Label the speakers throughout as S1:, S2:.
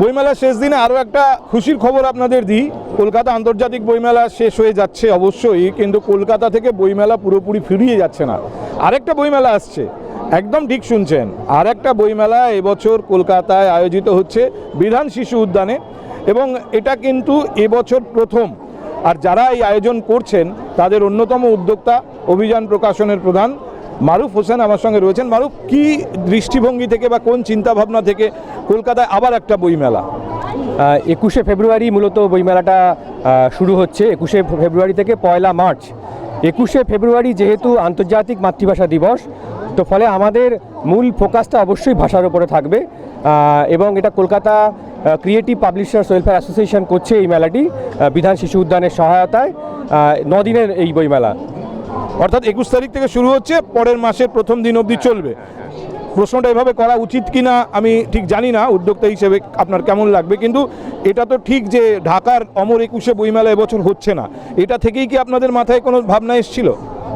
S1: বইমেলার শেষ দিনে আরও একটা খুশির খবর আপনাদের দিই। কলকাতা আন্তর্জাতিক বইমেলা শেষ হয়ে যাচ্ছে অবশ্যই, কিন্তু কলকাতা থেকে বইমেলা পুরোপুরি ফিরিয়ে যাচ্ছে না। আরেকটা বইমেলা আসছে, একদম ঠিক শুনছেন, আর একটা বইমেলা এবছর কলকাতায় আয়োজিত হচ্ছে বিধান শিশু উদ্যানে, এবং এটা কিন্তু এবছর প্রথম। আর যারা এই আয়োজন করছেন তাদের অন্যতম উদ্যোক্তা অভিযান প্রকাশনের প্রধান মারুফ হোসেন আমার সঙ্গে রয়েছেন। মারুফ, কি দৃষ্টিভঙ্গি থেকে বা কোন চিন্তাভাবনা থেকে কলকাতায় আবার একটা বইমেলা?
S2: 21শে ফেব্রুয়ারি মূলত বইমেলাটা শুরু হচ্ছে। 21শে ফেব্রুয়ারি থেকে 1 মার্চ। 21শে ফেব্রুয়ারি যেহেতু আন্তর্জাতিক মাতৃভাষা দিবস, তো ফলে আমাদের মূল ফোকাসটা অবশ্যই ভাষার উপরে থাকবে, এবং এটা Kolkata creative publishers welfare association করছে এই মেলাটি বিধান শিশু উদ্যানের সহায়তায়। 9 দিনের এই বইমেলা,
S1: অর্থাৎ 21 তারিখ থেকে শুরু হচ্ছে, পরের মাসের প্রথম দিন অবধি চলবে। প্রশ্নটা এভাবে করা উচিত কিনা আমি ঠিক জানি না, উদ্যোক্তা হিসেবে আপনার কেমন লাগবে, কিন্তু এটা তো ঠিক যে ঢাকার অমর 21শে বইমেলা এবছর হচ্ছে না, এটা থেকেই কি আপনাদের মাথায় কোনো ভাবনা এসেছিল?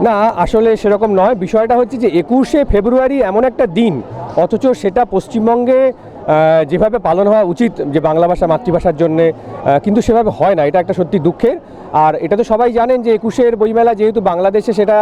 S2: না, আসলে সেরকম নয়। বিষয়টা হচ্ছে যে 21শে ফেব্রুয়ারি এমন একটা দিন, অথচ সেটা পশ্চিমবঙ্গে যেভাবে পালন হওয়া উচিত যে বাংলা ভাষা মাতৃভাষার জন্যে, কিন্তু সেভাবে হয় না। এটা একটা সত্যি দুঃখের। আর এটা তো সবাই জানেন যে 21শের বইমেলা যেহেতু বাংলাদেশে সেটা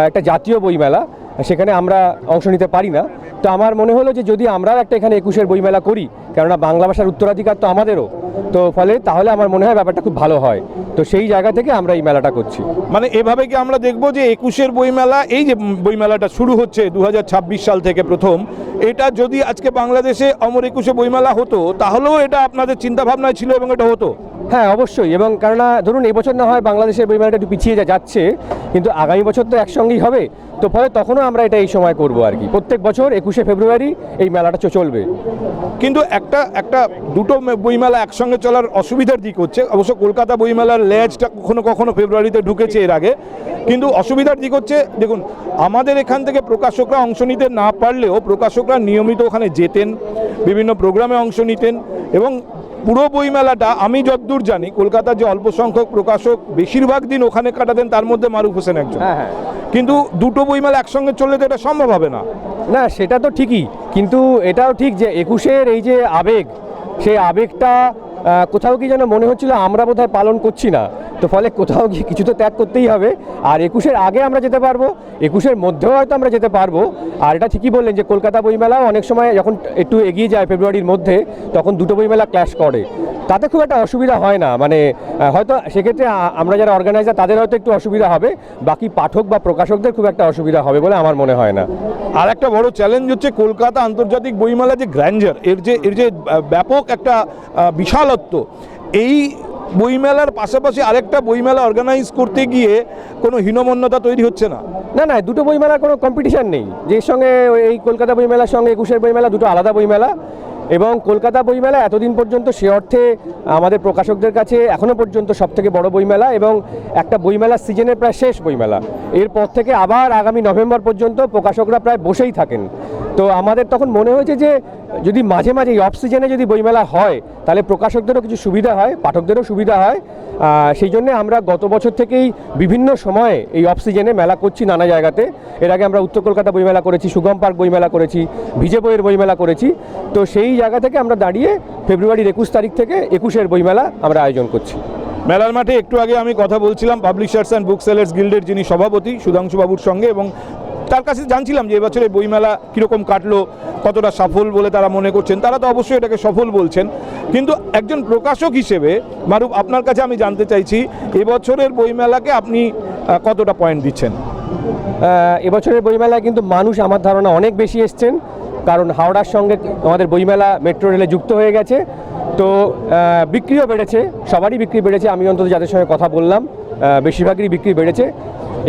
S2: একটা জাতীয় বইমেলা, সেখানে আমরা অংশ নিতে পারি না। তো আমার মনে হলো যে যদি আমরাও একটা এখানে 21শের বইমেলা করি, কেননা বাংলা ভাষার উত্তরাধিকার তো আমাদেরও, তো ফলে তাহলে আমার মনে হয় ব্যাপারটা খুব ভালো হয়। তো সেই জায়গা থেকে আমরা এই মেলাটা করছি।
S1: মানে এভাবে কি আমরা দেখবো যে 21শের বইমেলা, এই যে বইমেলাটা শুরু হচ্ছে 2026 সাল থেকে প্রথম, এটা যদি আজকে বাংলাদেশে অমর 21শে বইমেলা হতো, তাহলেও এটা আপনাদের চিন্তাভাবনায় ছিল এবং এটা হতো?
S2: হ্যাঁ, অবশ্যই। এবং কেননা ধরুন এবছর না হয় বাংলাদেশের বইমেলাটা একটু পিছিয়ে যাচ্ছে, কিন্তু আগামী বছর তো একসঙ্গেই হবে, তো ফলে তখনও আমরা এটা এই সময় করব আর কি। প্রত্যেক বছর 21শে ফেব্রুয়ারি এই মেলাটা চলবে।
S1: কিন্তু একটা দুটো বইমেলা একসঙ্গে চলার অসুবিধার দিক হচ্ছে, অবশ্য কলকাতা বইমেলার লেজটা কখনো কখনো ফেব্রুয়ারিতে ঢুকেছে এর আগে, কিন্তু অসুবিধার দিক হচ্ছে দেখুন, আমাদের এখান থেকে প্রকাশকরা অংশ নিতে না পারলেও প্রকাশকরা নিয়মিত ওখানে যেতেন, বিভিন্ন প্রোগ্রামে অংশ নিতেন, এবং পুরো বইমেলাটা আমি যতদূর জানি কলকাতার যে অল্প সংখ্যক প্রকাশক বেশিরভাগ দিন ওখানে কাটাতেন, তার মধ্যে মারুফ হোসেন একজন।
S2: হ্যাঁ।
S1: কিন্তু দুটো বইমেলা একসঙ্গে চললে তো এটা সম্ভব হবে না।
S2: না, সেটা তো ঠিকই, কিন্তু এটাও ঠিক যে 21শের এই যে আবেগ, সেই আবেগটা কোথাও কি যেন মনে হচ্ছিল আমরা বোধহয় পালন করছি না, তো ফলে কোথাও গিয়ে কিছু তো ত্যাগ করতেই হবে। আর 21শের আগে আমরা যেতে পারবো, 21শের মধ্যেও হয়তো আমরা যেতে পারবো। আর এটা ঠিকই বললেন যে কলকাতা বইমেলাও অনেক সময় যখন একটু এগিয়ে যায় ফেব্রুয়ারির মধ্যে, তখন দুটো বইমেলা ক্ল্যাশ করে, তাতে খুব একটা অসুবিধা হয় না। মানে হয়তো সেক্ষেত্রে আমরা যারা অর্গানাইজার তাদের হয়তো একটু অসুবিধা হবে, বাকি পাঠক বা প্রকাশকদের খুব একটা অসুবিধা হবে বলে আমার মনে হয় না।
S1: আর একটা বড় চ্যালেঞ্জ হচ্ছে কলকাতা আন্তর্জাতিক বইমেলা যে গ্র্যান্ডার, এর যে ব্যাপক একটা বিশালত্ব, এই বইমেলার পাশাপাশি আরেকটা বইমেলা অর্গানাইজ করতে গিয়ে কোনো হীনমন্যতা তৈরি হচ্ছে না?
S2: না, দুটো বইমেলার কোনো কম্পিটিশান নেই। যের সঙ্গে এই কলকাতা বইমেলার সঙ্গে 21শের বইমেলা দুটো আলাদা বইমেলা, এবং কলকাতা বইমেলা এতদিন পর্যন্ত সে অর্থে আমাদের প্রকাশকদের কাছে এখনও পর্যন্ত সবথেকে বড় বইমেলা, এবং একটা বইমেলার সিজনের প্রায় শেষ বইমেলা। এরপর থেকে আবার আগামী নভেম্বর পর্যন্ত প্রকাশকরা প্রায় বসেই থাকেন। তো আমাদের তখন মনে হয়েছে যে যদি মাঝে মাঝে এই অফ সিজনে যদি বইমেলা হয়, তাহলে প্রকাশকদেরও কিছু সুবিধা হয়, পাঠকদেরও সুবিধা হয়। সেই জন্যে আমরা গত বছর থেকেই বিভিন্ন সময়ে এই অফ সিজনে মেলা করছি নানা জায়গাতে। এর আগে আমরা উত্তর কলকাতা বইমেলা করেছি, সুগম পার্ক বইমেলা করেছি, ভিজে বইয়ের বইমেলা করেছি। তো সেই জায়গা থেকে আমরা দাঁড়িয়ে ফেব্রুয়ারির 21 তারিখ থেকে 21শের বইমেলা আমরা আয়োজন করছি।
S1: মেলার মাঠে একটু আগে আমি কথা বলছিলাম পাবলিশার্স অ্যান্ড বুক সেলার্স গিল্ডের যিনি সভাপতি সুধাংশু বাবুর সঙ্গে, এবং তার কাছে জানছিলাম যে এবছর এই বইমেলা কীরকম কাটলো, কতটা সফল বলে তারা মনে করছেন। তারা তো অবশ্যই এটাকে সফল বলছেন, কিন্তু একজন প্রকাশক হিসেবে মারুফ, আপনার কাছে আমি জানতে চাইছি এবছরের বইমেলাকে আপনি কতটা পয়েন্ট দিচ্ছেন?
S2: এবছরের বইমেলায় কিন্তু মানুষ আমার ধারণা অনেক বেশি এসছেন, কারণ হাওড়ার সঙ্গে আমাদের বইমেলা মেট্রো রেলে যুক্ত হয়ে গেছে। তো বিক্রিও বেড়েছে, সবারই বিক্রি বেড়েছে। আমি অন্তত যাদের সঙ্গে কথা বললাম বেশিরভাগেরই বিক্রি বেড়েছে।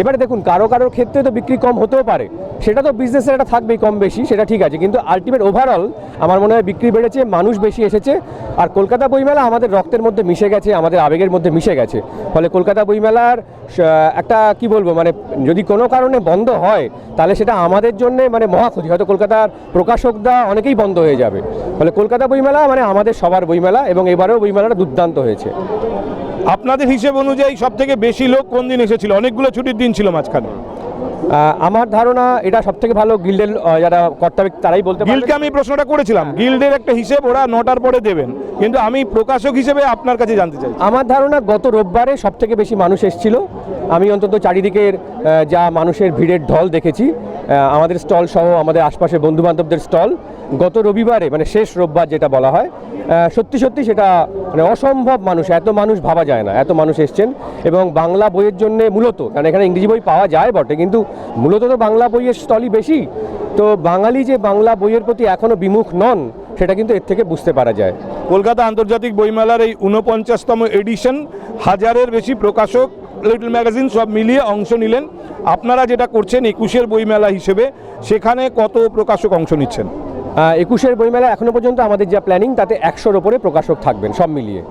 S2: এবারে দেখুন, কারোর ক্ষেত্রে তো বিক্রি কম হতেও পারে, সেটা তো বিজনেসের একটা থাকবেই কম বেশি, সেটা ঠিক আছে, কিন্তু আলটিমেট ওভারঅল আমার মনে হয় বিক্রি বেড়েছে, মানুষ বেশি এসেছে। আর কলকাতা বইমেলা আমাদের রক্তের মধ্যে মিশে গেছে, আমাদের আবেগের মধ্যে মিশে গেছে। ফলে কলকাতা বইমেলার একটা কি বলবো, মানে যদি কোনো কারণে বন্ধ হয় তাহলে সেটা আমাদের জন্য মানে মহা ক্ষতি। হয়তো কলকাতার প্রকাশকরা অনেকেই বন্ধ হয়ে যাবে। ফলে কলকাতা বইমেলা মানে আমাদের সবার বইমেলা, এবং এবারেও বইমেলাটা দুর্দান্ত হয়েছে।
S1: আপনাদের হিসেব অনুযায়ী সব থেকে বেশি লোক কোন দিন এসেছিল? অনেকগুলো ছুটির দিন ছিল মাঝখানে।
S2: আমার ধারণা এটা সবথেকে ভালো গিল্ডের যারা কর্তা ব্যক্তি তারাই বলতে পারবে।
S1: গিল্ডকে আমি প্রশ্নটা করেছিলাম, গিল্ডের একটা হিসেব ওরা 9টার পরে দেবেন, কিন্তু আমি প্রকাশক হিসেবে আপনার কাছে জানতে চাই।
S2: আমার ধারণা গত রোববারে সবথেকে বেশি মানুষ এসেছিল। আমি অন্তত চারিদিকের যা মানুষের ভিড়ের ঢল দেখেছি, আমাদের স্টল সহ আমাদের আশপাশের বন্ধুবান্ধবদের স্টল গত রবিবারে মানে শেষ রোববার যেটা বলা হয়, সত্যি সত্যি সেটা মানে অসম্ভব মানুষ, এত মানুষ ভাবা যায় না, এত মানুষ এসছেন। এবং বাংলা বইয়ের জন্য মূলত, কারণ এখানে ইংরেজি বই পাওয়া যায় বটে, কিন্তু মূলত তো বাংলা বইয়ের স্টলই বেশি। তো বাঙালি যে বাংলা বইয়ের প্রতি এখনও বিমুখ নন সেটা কিন্তু এর থেকে বুঝতে পারা যায়।
S1: কলকাতা আন্তর্জাতিক বইমেলার এই 49তম এডিশন, 1000-এর বেশি প্রকাশক, লিটল ম্যাগাজিন সব মিলিয়ে অংশ নিলেন। আপনারা যেটা করছেন 21-এর বইমেলা হিসেবে, সেখানে কত প্রকাশক অংশ নিচ্ছেন?
S2: 21-এর বইমেলা এখনো পর্যন্ত আমাদের যা প্ল্যানিং তাতে 100-র ওপরে প্রকাশক থাকবেন সব মিলিয়ে।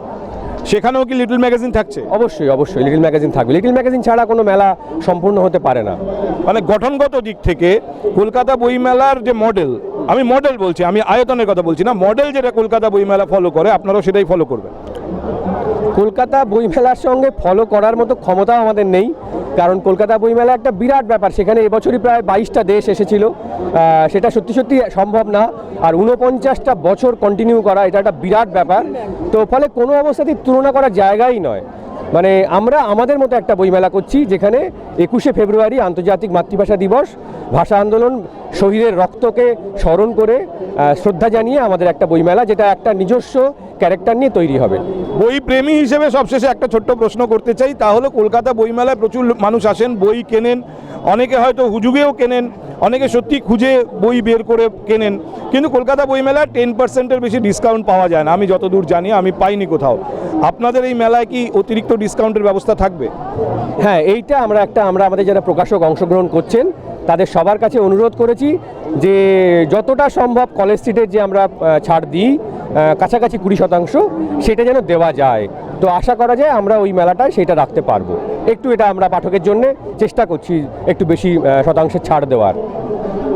S1: সেখানেও কি লিটল ম্যাগাজিন থাকছে?
S2: অবশ্যই অবশ্যই লিটল ম্যাগাজিন থাকবে। লিটল ম্যাগাজিন ছাড়া কোনো মেলা সম্পূর্ণ হতে পারে না।
S1: মানে গঠনগত দিক থেকে কলকাতা বইমেলার যে মডেল, আমি মডেল বলছি, আমি আয়তনের কথা বলছি না, মডেল যেটা কলকাতা বইমেলা ফলো করে আপনারাও সেটাই ফলো করবেন।
S2: কলকাতা বইমেলার সঙ্গে ফলো করার মতো ক্ষমতা আমাদের নেই, কারণ কলকাতা বইমেলা একটা বিরাট ব্যাপার। সেখানে এবছরই প্রায় 22টা দেশ এসেছিল, সেটা সত্যি সত্যি সম্ভব না। আর 49টা বছর কন্টিনিউ করা এটা একটা বিরাট ব্যাপার। তো ফলে কোনো অবস্থাতেই তুলনা করার জায়গাই নয়। মানে আমরা আমাদের মতো একটা বইমেলা করছি, যেখানে 21শে ফেব্রুয়ারি আন্তর্জাতিক মাতৃভাষা দিবস, ভাষা আন্দোলন শহীদের রক্তকে স্মরণ করে শ্রদ্ধা জানিয়ে আমাদের একটা বইমেলা, যেটা একটা নিজস্ব ক্যারেক্টার নিয়ে তৈরি হবে।
S1: বই প্রেমী হিসেবে সবশেষে একটা ছোট্ট প্রশ্ন করতে চাই, তাহলে কলকাতা বইমেলায় প্রচুর মানুষ আসেন, বই কেনেন, অনেকে হয়তো হুজুগেও কেনেন, অনেকে সত্যি খুঁজে বই বের করে কেনেন, কিন্তু কলকাতা বইমেলায় 10%-এর বেশি ডিসকাউন্ট পাওয়া যায় না, আমি যতদূর জানি, আমি পাইনি কোথাও। আপনাদের এই মেলায় কি অতিরিক্ত ডিসকাউন্টের ব্যবস্থা থাকবে?
S2: হ্যাঁ, এইটা আমরা আমাদের যারা প্রকাশক অংশগ্রহণ করছেন তাদের সবার কাছে অনুরোধ করেছি যে যতটা সম্ভব কলেজ স্ট্রিটের যে আমরা ছাড় দিই কাছাকাছি 20% সেটা যেন দেওয়া যায়। তো আশা করা যায় আমরা ওই মেলাটায় সেটা রাখতে পারবো। একটু এটা আমরা পাঠকের জন্য চেষ্টা করছি একটু বেশি শতাংশের ছাড় দেওয়ার।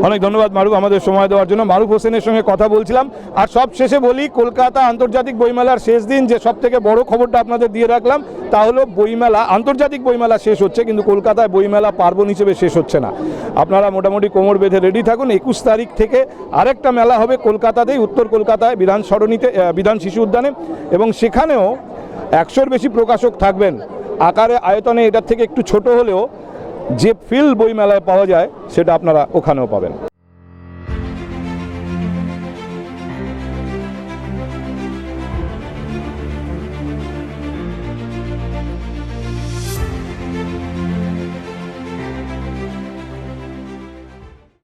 S1: অনেক ধন্যবাদ মারুফ আমাদের সময় দেওয়ার জন্য। মারুফ হোসেনের সঙ্গে কথা বলছিলাম। আর সব শেষে বলি, কলকাতা আন্তর্জাতিক বইমেলার শেষ দিন যে সব থেকে বড় খবরটা আপনাদের দিয়ে রাখলাম, তা হলো বইমেলা, আন্তর্জাতিক বইমেলা শেষ হচ্ছে, কিন্তু কলকাতায় বইমেলা পার্বণ হিসেবে শেষ হচ্ছে না। আপনারা মোটামুটি কোমর বেঁধে রেডি থাকুন। 21 তারিখ থেকে আরেকটা মেলা হবে কলকাতাতেই, উত্তর কলকাতায় বিধান সরণিতে, বিধান শিশু উদ্যানে, এবং সেখানেও 100-এর বেশি প্রকাশক থাকবেন। আকারে আয়তনে এটার থেকে একটু ছোট হলেও যে ফিল বইমেলায় পাওয়া যায় সেটা আপনারা ওখানেও পাবেন।